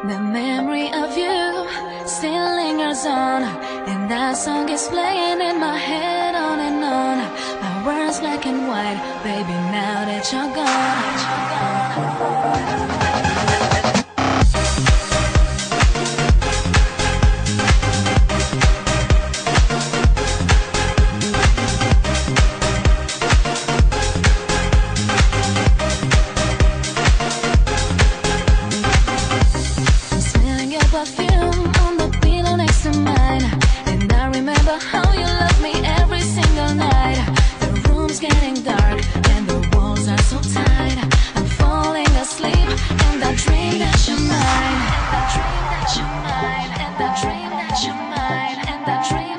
The memory of you still lingers on, and that song is playing in my head on and on. My words black and white, baby, now that you're gone. Perfume on the pillow next to mine, and I remember how you loved me every single night. The room's getting dark and the walls are so tight. I'm falling asleep and I dream that you're mine, and I dream that you're mine, and I dream that you're mine, and I dream